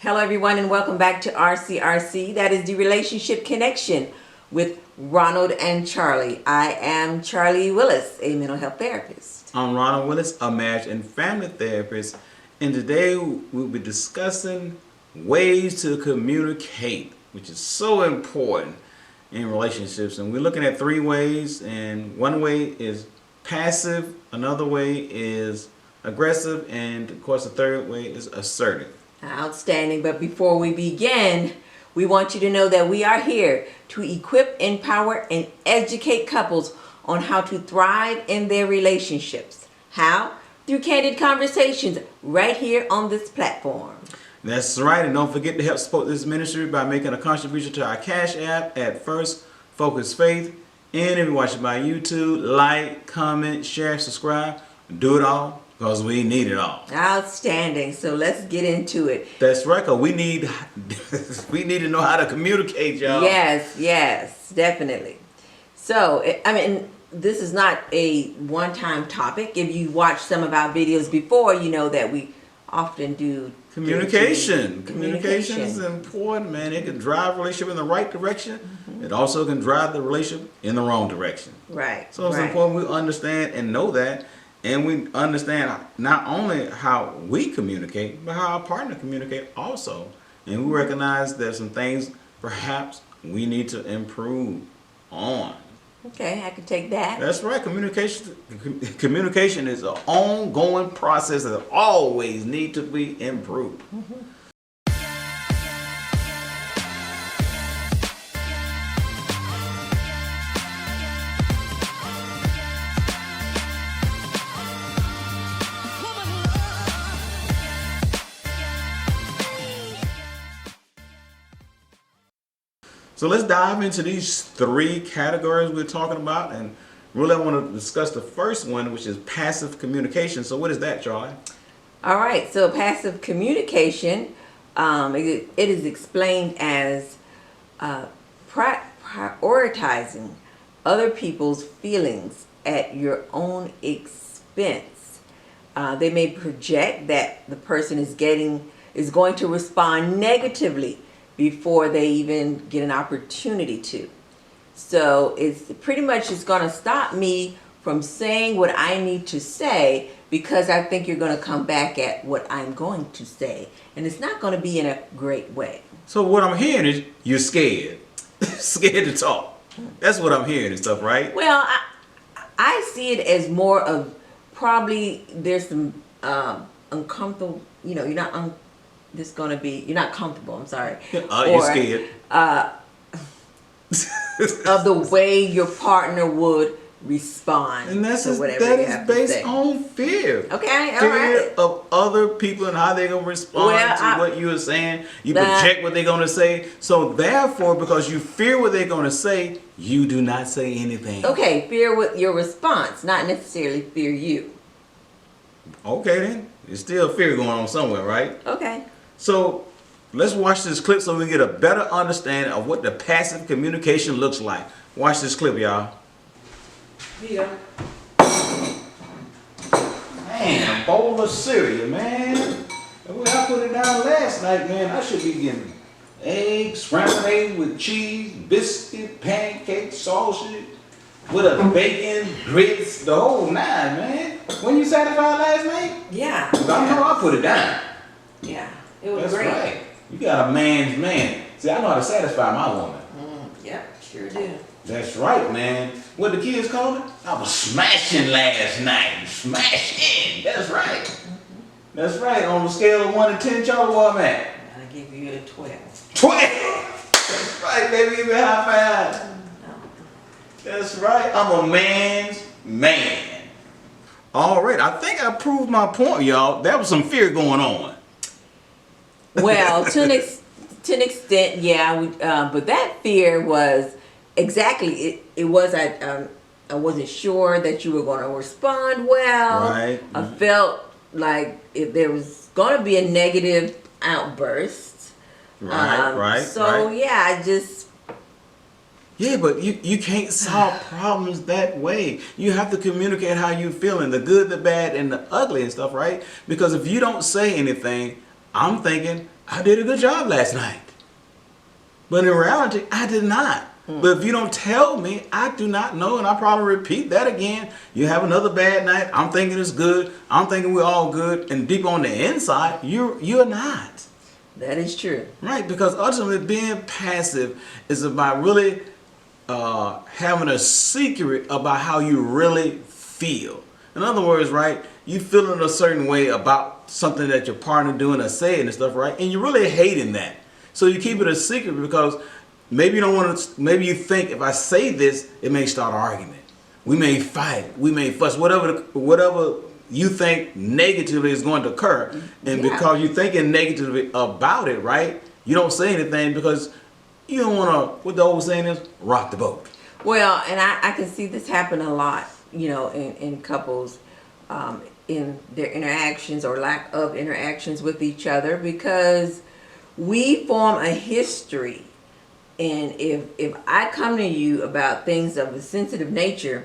Hello everyone and welcome back to RCRC. That is the Relationship Connection with Ronald and Charley. I am Charley Willis, a mental health therapist. I'm Ronald Willis, a marriage and family therapist. And today we'll be discussing ways to communicate, which is so important in relationships. And we're looking at three ways. And one way is passive, another way is aggressive, and of course the third way is assertive. Outstanding. But before we begin, we want you to know that we are here to equip, empower, and educate couples on how to thrive in their relationships. How? Through candid conversations right here on this platform. That's right. And don't forget to help support this ministry by making a contribution to our Cash App at First Focus Faith. And if you're watching by YouTube, like, comment, share, subscribe. Do it all. Because we need it all. Outstanding. So let's get into it. That's right, because we need to know how to communicate, y'all. Yes, definitely. So, this is not a one-time topic. If you watch some of our videos before, you know that we often do communication. Communication is important, man. It can drive a relationship in the right direction. Mm-hmm. It also can drive the relationship in the wrong direction. Right. So it's important we understand and know that. And we understand not only how we communicate, but how our partner communicate also. And we recognize there's some things perhaps we need to improve on. Okay, I can take that. That's right. Communication is an ongoing process that always needs to be improved. Mm-hmm. So let's dive into these three categories we're talking about, and really I want to discuss the first one, which is passive communication. So what is that, Charlie? All right, so passive communication, it is explained as prioritizing other people's feelings at your own expense. They may project that the person is going to respond negatively before they even get an opportunity to. So it's pretty much just going to stop me from saying what I need to say because I think you're going to come back at what I'm going to say. And it's not going to be in a great way. So what I'm hearing is you're scared. Scared to talk. That's what I'm hearing and stuff, right? Well, I see it as more of probably there's some uncomfortable, you're not you're not comfortable, I'm sorry. You're scared. Of the way your partner would respond. And that is based on fear. Okay, all fear right. of other people and how they're going to respond to what you are saying. You project what they're going to say. So therefore, because you fear what they're going to say, you do not say anything. Okay, fear with your response, not necessarily fear you. Okay then. There's still fear going on somewhere, right? Okay. So let's watch this clip so we get a better understanding of what the passive communication looks like. Watch this clip, y'all. Yeah. Man, a bowl of cereal, man. The way I put it down last night, man, I should be getting eggs, scrambled eggs with cheese, biscuit, pancakes, sausage, with a bacon, grits, the whole nine, man. When you satisfied last night? Yeah. I know I put it down. Yeah. It was That's great. Right. You got a man's man. See, I know how to satisfy my woman. Yeah, sure do. That's right, man. What the kids call it? I was smashing last night. Smashing. That's right. Mm-hmm. That's right. On the scale of 1 to 10, Charlie, what I'm at? I'll give you a 12. 12. That's right, baby. Give me a high five. No. That's right. I'm a man's man. All right. I think I proved my point, y'all. There was some fear going on. Well, to an extent, yeah. But that fear was exactly it was. I wasn't sure that you were going to respond well. Right. I felt like if there was going to be a negative outburst. Right. So yeah, I just. Yeah, but you can't solve problems that way. You have to communicate how you're feeling, the good, the bad, and the ugly and stuff, right? Because if you don't say anything, I'm thinking, I did a good job last night. But in reality, I did not. But if you don't tell me, I do not know, and I probably repeat that again. You have another bad night. I'm thinking it's good. I'm thinking we're all good, and deep on the inside, you're not. That is true. Right, because ultimately being passive is about really having a secret about how you really feel. In other words, right, you feeling a certain way about something that your partner doing or saying and stuff, right, and you're really hating that. So you keep it a secret because maybe you don't want to. Maybe you think if I say this, it may start an argument. We may fight. We may fuss. Whatever you think negatively is going to occur, and because you're thinking negatively about it, right? You don't say anything because you don't want to. What the old saying is, rock the boat. Well, and I can see this happen a lot, in couples, in their interactions or lack of interactions with each other, because we form a history. And if I come to you about things of a sensitive nature,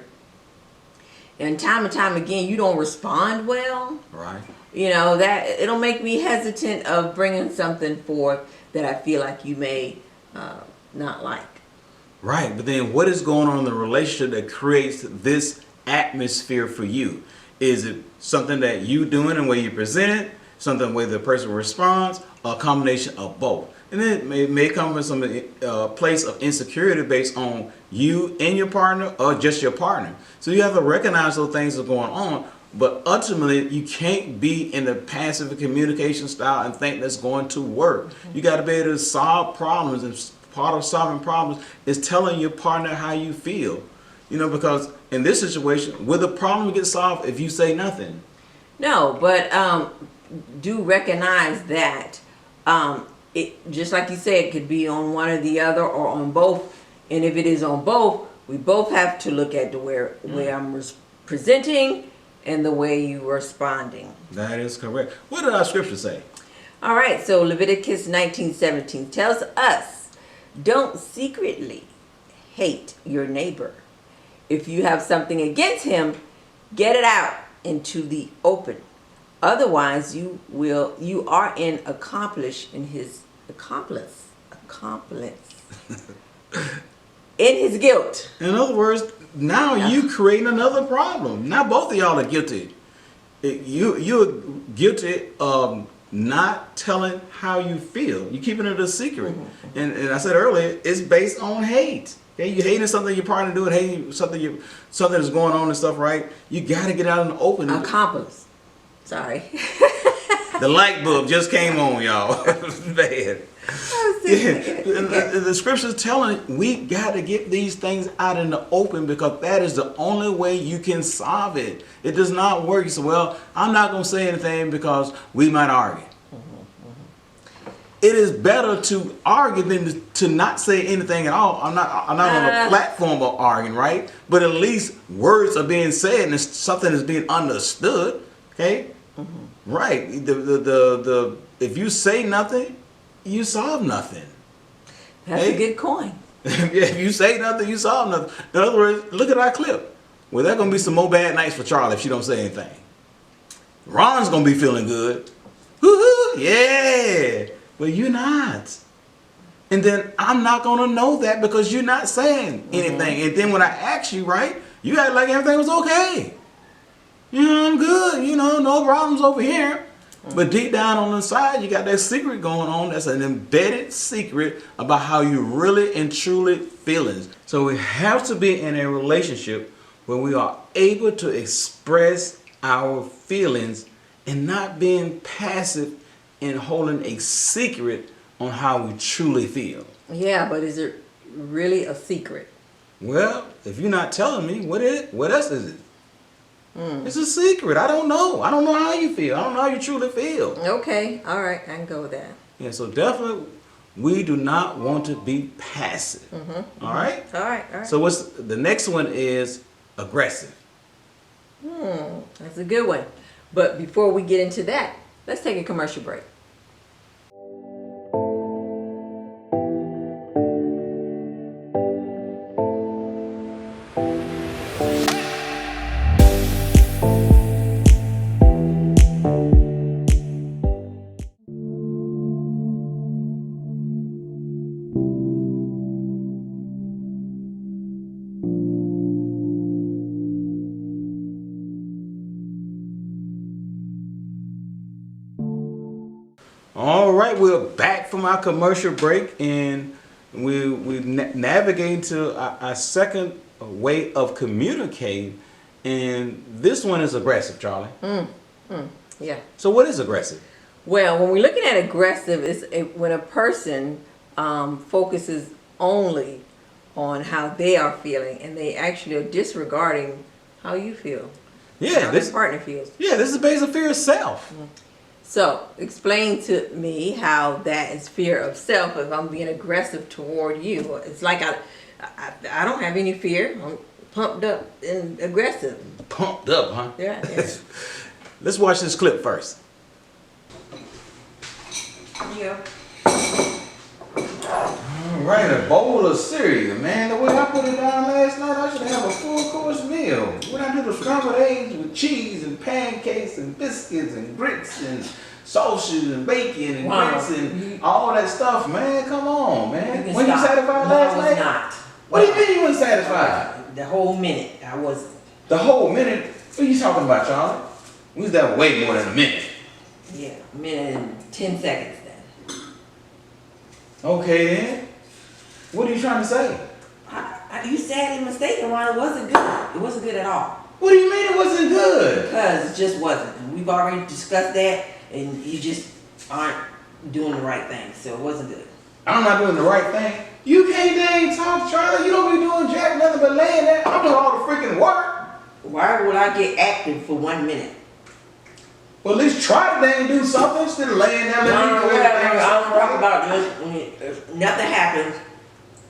and time again you don't respond well, Right. that it'll make me hesitant of bringing something forth that I feel like you may not like. Right, but then what is going on in the relationship that creates this atmosphere for you? Is it something that you doing and the way you present it, something the way the person responds, or a combination of both? And then it may come from some place of insecurity based on you and your partner or just your partner. So you have to recognize those things are going on, but ultimately you can't be in the passive communication style and think that's going to work. You got to be able to solve problems, and part of solving problems is telling your partner how you feel. Because in this situation, will the problem get solved if you say nothing? No, but do recognize that it, just like you said, it could be on one or the other or on both. And if it is on both, we both have to look at the way I'm presenting and the way you responding. That is correct. What did our scripture say? All right, so Leviticus 19:17 tells us, don't secretly hate your neighbor. If you have something against him, get it out into the open. Otherwise, you are in accomplice in his guilt. In other words, now you creating another problem. Now both of y'all are guilty. You're guilty of not telling how you feel. You're keeping it a secret. Mm-hmm. And I said earlier, it's based on hate. Okay? You hating something your partner doing, hating something that's going on and stuff, right? You got to get out in the open. Accomplice. Sorry. The light bulb just came on, y'all. Bad. The scripture's telling we got to get these things out in the open because that is the only way you can solve it. It does not work. You say, well, I'm not going to say anything because we might argue. It is better to argue than to not say anything at all. I'm not on a platform of arguing, right? But at least words are being said and something is being understood. Okay? Right. The if you say nothing, you solve nothing. That's a good coin. If you say nothing, you solve nothing. In other words, look at our clip. Well, there's going to be some more bad nights for Charlie if she don't say anything. Ron's going to be feeling good. Woo-hoo, yeah. But you're not. And then I'm not going to know that because you're not saying anything. And then when I ask you, right, you act like everything was okay. I'm good. No problems over here. But deep down on the side, you got that secret going on. That's an embedded secret about how you really and truly feeling. So we have to be in a relationship where we are able to express our feelings and not being passive and holding a secret on how we truly feel. Yeah, but is it really a secret? Well, if you're not telling me, what else is it? It's a secret. I don't know. I don't know how you feel. I don't know how you truly feel. Okay. All right. I can go with that. Yeah, so definitely we do not want to be passive. All right? All right. So what's the next one is aggressive. That's a good one. But before we get into that, let's take a commercial break. All right, we're back from our commercial break, and we navigate to our second way of communicating, and this one is aggressive, Charlie. Yeah. So what is aggressive? Well, when we're looking at aggressive, when a person focuses only on how they are feeling, and they actually are disregarding how you feel. Yeah, how this your partner feels. Yeah, this is based on fear of self. So, explain to me how that is fear of self. If I'm being aggressive toward you, it's like I don't have any fear. I'm pumped up and aggressive. Pumped up, huh? Yeah. Let's watch this clip first. Yeah. All right, a bowl of cereal, man. The way I put it down last night, I should have a full course meal. When I do the scrambled eggs with cheese and pancakes and biscuits and grits and sausage and bacon and grits and all that stuff, man. Come on, man. When you satisfied last night? Not. What do you mean you weren't satisfied? The whole minute, I wasn't. The whole minute? What are you talking about, Charlie? We was there way more than a minute. Yeah, a minute and 10 seconds then. Okay then. What are you trying to say? You sadly mistaken, Ron. It wasn't good. It wasn't good at all. What do you mean it wasn't good? Because it just wasn't. We've already discussed that, and you just aren't doing the right thing. So it wasn't good. I'm not doing the right thing. You can't dang talk, Charlie. You don't be doing jack nothing but laying there. I'm doing all the freaking work. Why would I get active for 1 minute? Well, at least try to dang do something instead of laying there. I don't talk about this. If nothing happens.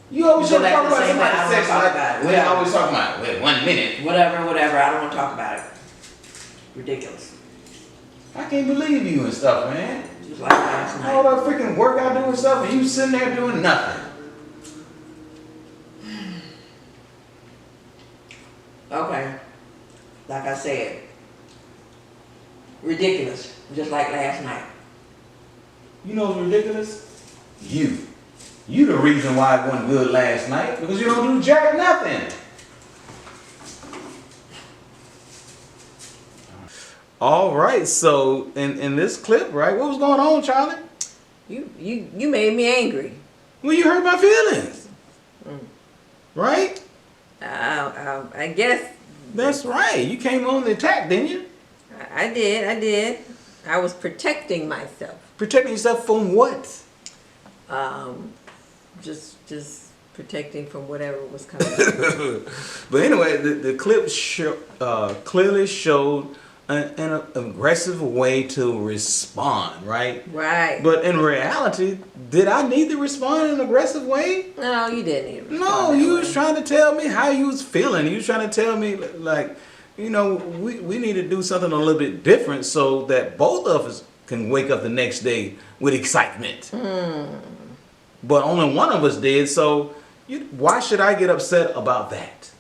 You always go talk back to the about same somebody's thing. sex I don't life. talk about it. We always talking about it. 1 minute. Whatever. I don't want to talk about it. Ridiculous. I can't believe you and stuff, man. Just like last night. All that freaking work I do and stuff, and you sitting there doing nothing. Okay. Like I said. Ridiculous. Just like last night. You know what's ridiculous? You the reason why it wasn't good last night, because you don't do jack nothing. All right, so in this clip, right, what was going on, Charlie? You made me angry. Well, you hurt my feelings. Right? I guess. That's right. You came on the attack, didn't you? I did. I was protecting myself. Protecting yourself from what? Just protecting from whatever was coming. But anyway, the clip clearly showed an aggressive way to respond, right? Right. But in reality, did I need to respond in an aggressive way? No, you didn't need to respond No, that you way. was trying to tell me how you was feeling. You was trying to tell me, like, you know, we need to do something a little bit different so that both of us can wake up the next day with excitement. But only one of us did, so why should I get upset about that?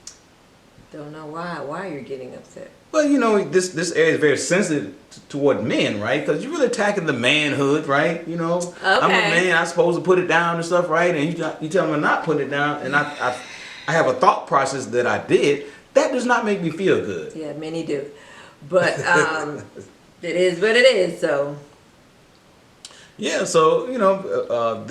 Don't know why you're getting upset. Well, you know, this area is very sensitive toward men, right? Because you're really attacking the manhood, right? You know, I'm a man, I'm supposed to put it down and stuff, right? And you tell me to not put it down, and I have a thought process that I did. That does not make me feel good. Yeah, many do. But it is what it is, so. Yeah, so, you know,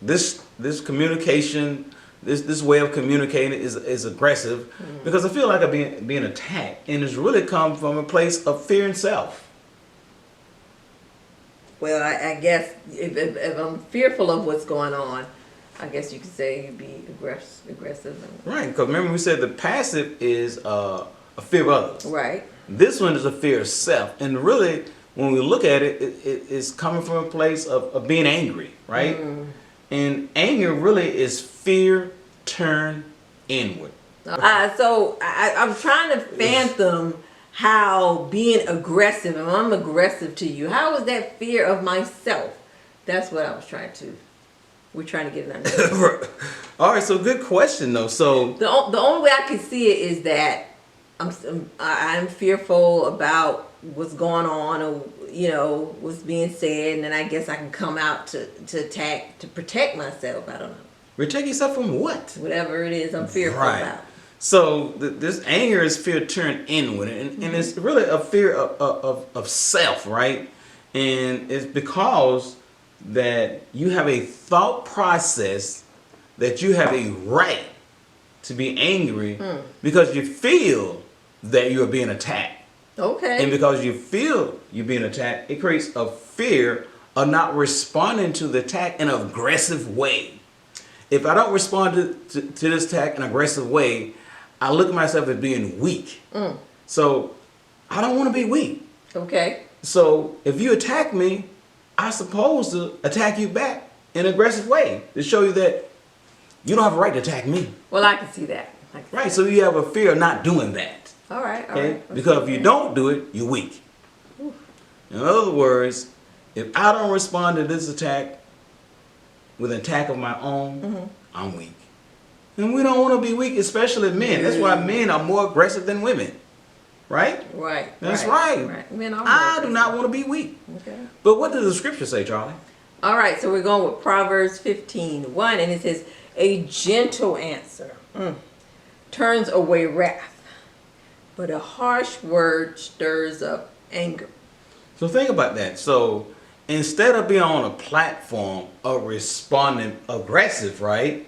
this communication, this way of communicating is aggressive because I feel like I'm being attacked, and it's really come from a place of fear and self. Well, I guess if I'm fearful of what's going on, I guess you could say you'd be aggressive. Right, because remember we said the passive is a fear of others. Right. This one is a fear of self, and really, when we look at it, it's coming from a place of being angry, right? And anger really is fear turned inward. So I'm trying to fathom how being aggressive, and I'm aggressive to you, how is that fear of myself? That's what I was we're trying to get it under. All right, so good question though. So the only way I can see it is that I'm fearful about what's going on, or you know what's being said, and then I guess I can come out to attack to protect myself. I don't know. Protect yourself from what? Whatever it is I'm fearful about. So this anger is fear turned inward, and it's really a fear of self, right? And it's because that you have a thought process that you have a right to be angry because you feel that you're being attacked. Okay. And because you feel you're being attacked, it creates a fear of not responding to the attack in an aggressive way. If I don't respond to this attack in an aggressive way, I look at myself as being weak. So I don't want to be weak. Okay. So if you attack me, I'm supposed to attack you back in an aggressive way to show you that you don't have a right to attack me. Well, I can see that. Right, so you have a fear of not doing that. All right, all Okay? right. Because if you don't do it, you're weak. In other words, if I don't respond to this attack with an attack of my own, I'm weak. And we don't want to be weak, especially men. That's why men are more aggressive than women. Right? Right. That's right. Men are I do not want to be weak. Okay. But what does the scripture say, Charlie? All right, so we're going with Proverbs 15:1, and it says, "A gentle answer turns away wrath, but a harsh word stirs up anger." So think about that. So instead of being on a platform of responding aggressive, right?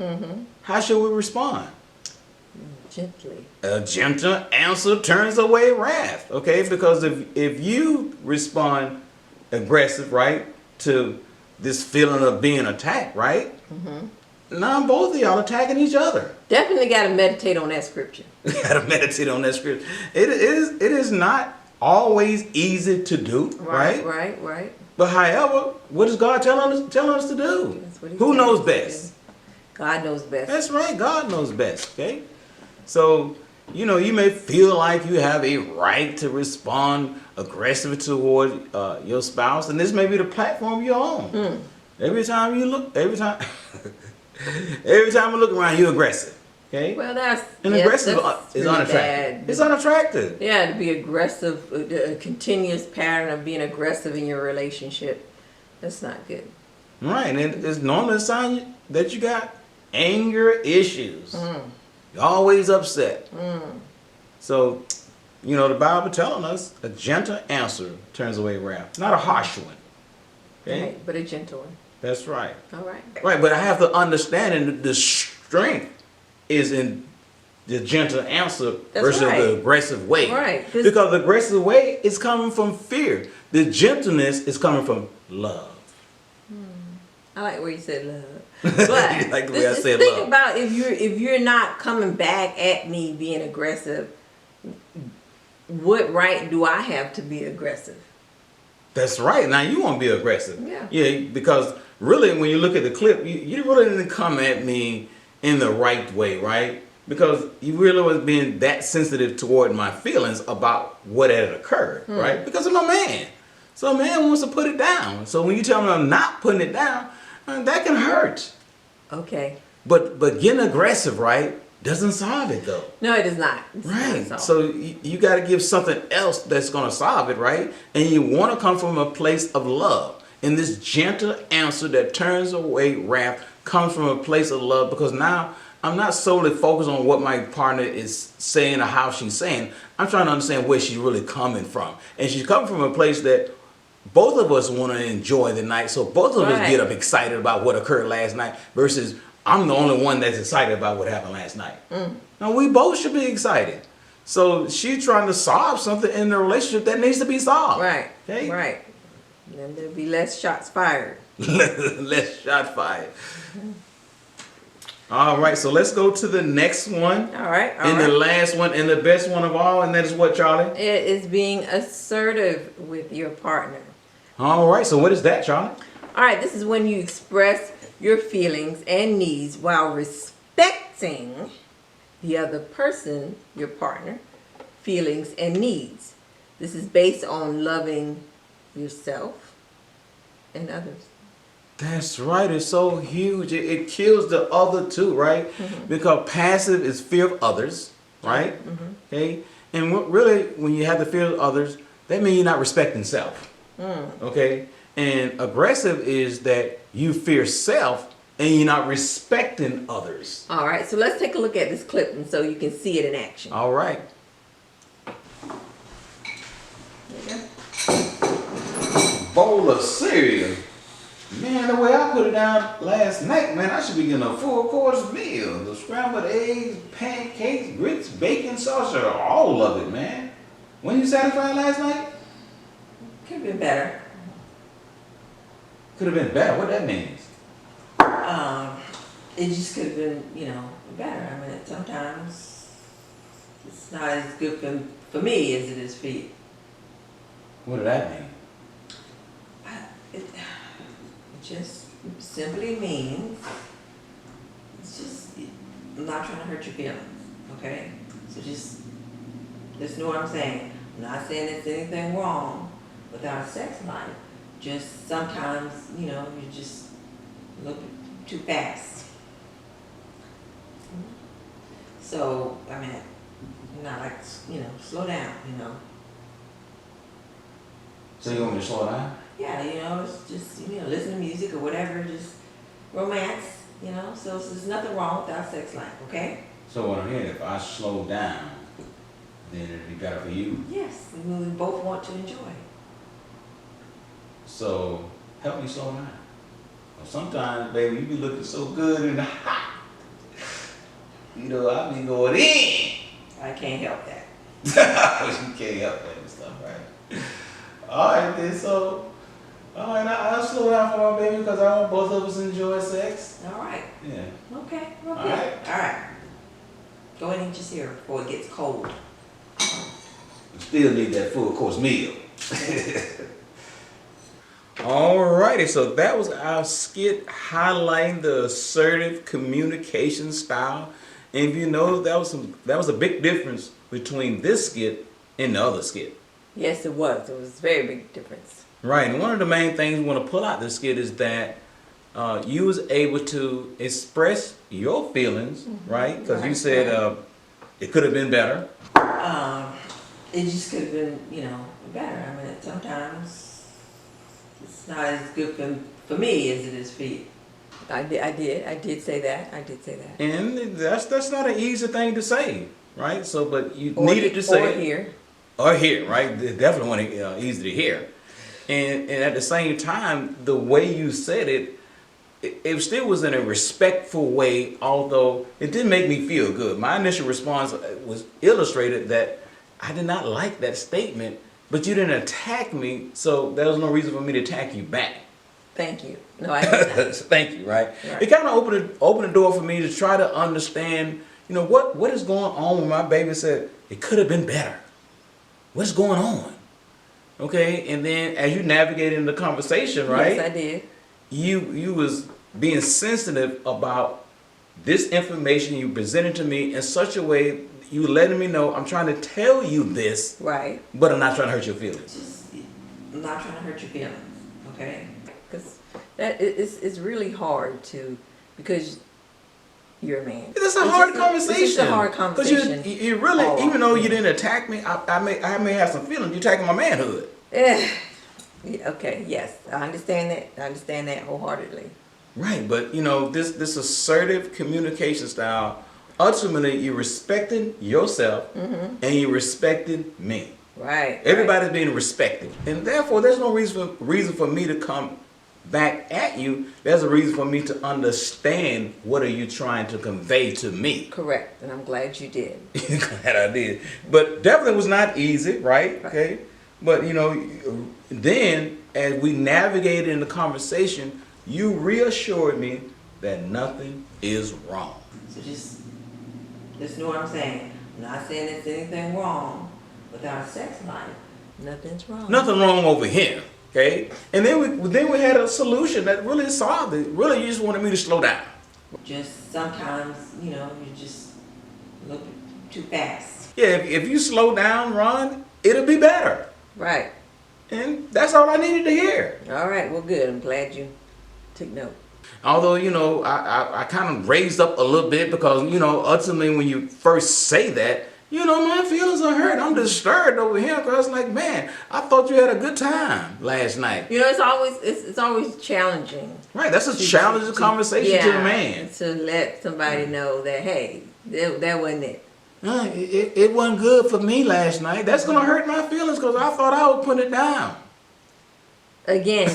How should we respond? Gently. A gentle answer turns away wrath. Okay, because if you respond aggressive, right, to this feeling of being attacked, right? Now both of y'all attacking each other. Definitely got to meditate on that scripture. You gotta meditate on that scripture. It is not always easy to do, right? Right. But however, what is God telling us to do? That's what he Who tells knows us to best? do. God knows best. That's right. God knows best. Okay. So you may feel like you have a right to respond aggressively toward your spouse, and this may be the platform you're on. Every time you look around, you're aggressive. Okay. Well, that's aggressive that's is really unattractive. bad. It's unattractive. Yeah, to be aggressive, a continuous pattern of being aggressive in your relationship, that's not good. Right, and it's normally a sign that you got anger issues. You're always upset. So, the Bible telling us a gentle answer turns away wrath, not a harsh one. Okay, Right, but a gentle one. that's right. All right. Right, but I have to understand, and the strength is in the gentle answer versus the aggressive way. Right. Because the aggressive way is coming from fear. The gentleness is coming from love. I like where you said love. But You like the way I said think love. about if you're not coming back at me being aggressive, what right do I have to be aggressive? That's right. Now you want to be aggressive. Yeah. Yeah, because really when you look at the clip, you really didn't come at me in the right way, right? Because you really was being that sensitive toward my feelings about what had occurred, right? Because I'm a man. So a man wants to put it down. So when you tell me I'm not putting it down, that can hurt. Okay. But getting aggressive, right, doesn't solve it though. No, it is not. It's Right. not So you got to give something else that's going to solve it, right? And you want to come from a place of love. And this gentle answer that turns away wrath comes from a place of love, because now I'm not solely focused on what my partner is saying or how she's saying. I'm trying to understand where she's really coming from. And she's coming from a place that both of us want to enjoy the night. So both of us get up excited about what occurred last night versus I'm the only one that's excited about what happened last night. Now we both should be excited. So she's trying to solve something in the relationship that needs to be solved. Right. Okay? Right. Then there'll be less shots fired. Less shot fired. All right, so let's go to the next one. All right. And the last one and the best one of all, and that is what, Charlie? It is being assertive with your partner. All right, so what is that, Charlie? All right, this is when you express your feelings and needs while respecting the other person, your partner, feelings and needs. This is based on loving yourself and others. That's right. It's so huge. It kills the other too, right? Because passive is fear of others, right? Okay. And really, when you have the fear of others, that means you're not respecting self. Okay. And aggressive is that you fear self and you're not respecting others. All right. So let's take a look at this clip and so you can see it in action. All right. There you go. bowl of cereal. Man, the way I put it down last night, man, I should be getting a full course meal. The scrambled eggs, pancakes, grits, bacon, sausage, all of it, man. Weren't you satisfied last night? Could have been better. Could have been better. What that means? It just could have been, better. I mean, sometimes it's not as good for me as it is for you. What did that mean? It just simply means it's just I'm not trying to hurt your feelings, okay? So just know what I'm saying. I'm not saying there's anything wrong with our sex life. Just sometimes, you're just a little bit too fast. So, I mean, not like, slow down, So you want me to slow down? Yeah, it's just, listen to music or whatever, just romance, so there's nothing wrong with our sex life, okay? So what I'm hearing, if I slow down, then it'd be better for you. Yes, we both want to enjoy. So help me slow down. Well, sometimes, baby, you be looking so good and hot. I be going in. I can't help that. You can't help that and stuff, right? All right, then, so, all right, I'll slow down for my baby because I want both of us to enjoy sex. All right. Yeah. Okay. All right. All right. Go ahead and eat your cereal before it gets cold. We still need that full course meal. Alrighty, so that was our skit highlighting the assertive communication style. And if you know, that was a big difference between this skit and the other skit. Yes, it was. It was a very big difference. Right, and one of the main things we want to pull out this skit is that you was able to express your feelings, right? Because you said it could have been better. It just could have been, better. I mean, sometimes it's not as good for me as it is for you. I did say that. And that's not an easy thing to say, right? So, but you needed to say it. Or hear, right? Definitely want to easy to hear. And at the same time, the way you said it still was in a respectful way, although it didn't make me feel good. My initial response was illustrated that I did not like that statement, but you didn't attack me, so there was no reason for me to attack you back. Thank you. No, I did not. Thank you, right? It kind of opened the door for me to try to understand, what is going on when my baby said, it could have been better. What's going on? Okay, and then as you navigated in the conversation, right? Yes, I did. You was being sensitive about this information you presented to me in such a way you letting me know I'm trying to tell you this, right? But I'm not trying to hurt your feelings. I'm not trying to hurt your feelings, okay? Because it's really hard because you're a man. It's a hard conversation. It's a hard conversation. Because you really, even though you didn't attack me, I may have some feelings. You're attacking my manhood. Yeah, okay, yes. I understand that. I understand that wholeheartedly. Right, but this assertive communication style, ultimately you're respecting yourself and you're respecting me. Right. Everybody's being respected. And therefore there's no reason for me to come back at you. There's a reason for me to understand what are you trying to convey to me. Correct, and I'm glad you did. Glad I did. But definitely was not easy, right? Okay. But then as we navigated in the conversation, you reassured me that nothing is wrong. So just know what I'm saying. I'm not saying there's anything wrong with our sex life. Nothing's wrong. Nothing wrong over here. Okay, and then we had a solution that really solved it. Really, you just wanted me to slow down. Just sometimes, you're just a little bit too fast. Yeah, if you slow down, Ron, it'll be better. Right. And that's all I needed to hear. All right, well, good. I'm glad you took note. Although, I kind of raised up a little bit because, ultimately when you first say that, my feelings are hurt. I'm disturbed over here because, man, I thought you had a good time last night. It's always challenging. Right, that's a challenging conversation to a man. To let somebody know that, hey, that wasn't it. It wasn't good for me last night. That's going to hurt my feelings because I thought I would put it down. Again.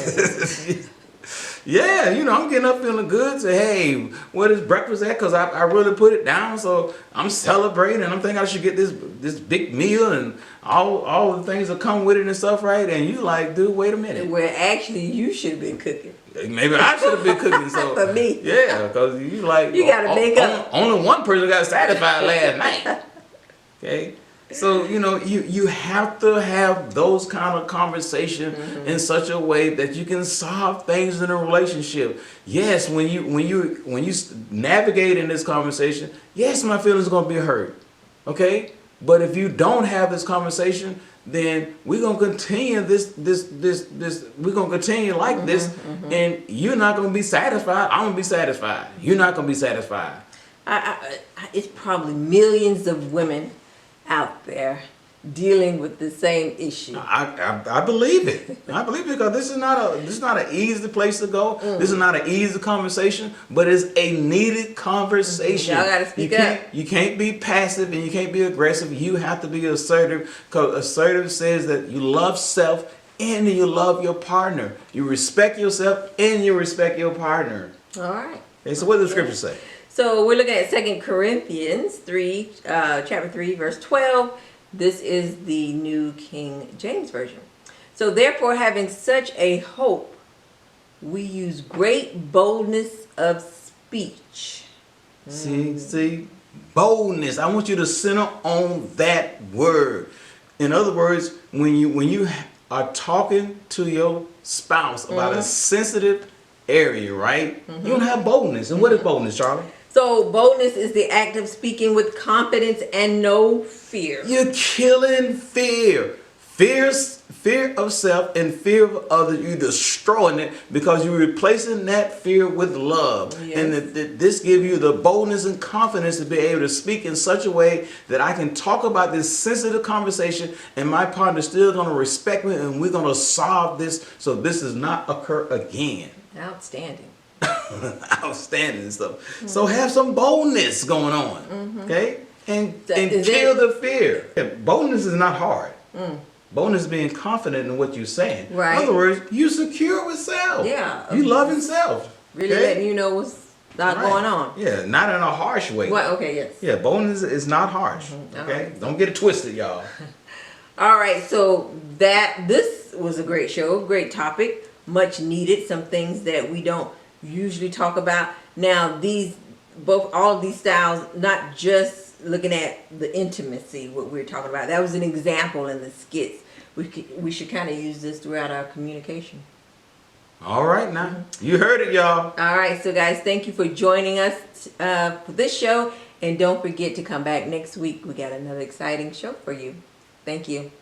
Yeah, you know, I'm getting up feeling good. Say, hey, what is breakfast at? Because I really put it down, so I'm celebrating. I'm thinking I should get this big meal and all the things that come with it and stuff, right? And you like, dude, wait a minute. Where actually you should have been cooking. Maybe I should have been cooking. So For me. yeah, because you like, You gotta make up. Only one person got satisfied last night. Okay. So, you know, you have to have those kind of conversations in such a way that you can solve things in a relationship. Yes, when you navigate in this conversation, yes, my feelings are going to be hurt. Okay? But if you don't have this conversation, then we're going to continue we're going to continue like this, and you're not going to be satisfied. I'm going to be satisfied. You're not going to be satisfied. It's probably millions of women out there dealing with the same issue. I believe it. I believe it because this is not an easy place to go. This is not an easy conversation, but it's a needed conversation. Y'all gotta speak up. You can't be passive and you can't be aggressive. You have to be assertive, because assertive says that you love self and you love your partner. You respect yourself and you respect your partner. All right. Okay, so what does the scripture say? So we're looking at 2 Corinthians 3, chapter 3, verse 12. This is the New King James Version. So therefore, having such a hope, we use great boldness of speech. See, boldness. I want you to center on that word. In other words, when you are talking to your spouse about a sensitive area, right? You don't have boldness. And what is boldness, Charlie? So boldness is the act of speaking with confidence and no fear. You're killing fear. Fear of self and fear of others. You're destroying it because you're replacing that fear with love. Yes. And this gives you the boldness and confidence to be able to speak in such a way that I can talk about this sensitive conversation and my partner's still going to respect me, and we're going to solve this so this does not occur again. Outstanding. Outstanding stuff. So have some boldness going on, okay? And kill the fear. Boldness is not hard. Boldness is being confident in what you're saying. Right. In other words, you secure with self. Yeah. You love yourself. Really okay? letting you know what's not going on. Yeah, not in a harsh way. Well, okay, yes. Yeah, boldness is not harsh. Okay? Right. Don't get it twisted, y'all. All right, so this was a great show, great topic, much needed. Some things that we don't usually talk about. Now, all of these styles, not just looking at the intimacy, what we're talking about. That was an example in the skits. We should kind of use this throughout our communication. All right, now. You heard it, y'all. All right, so guys, thank you for joining us for this show. And don't forget to come back next week. We got another exciting show for you. Thank you.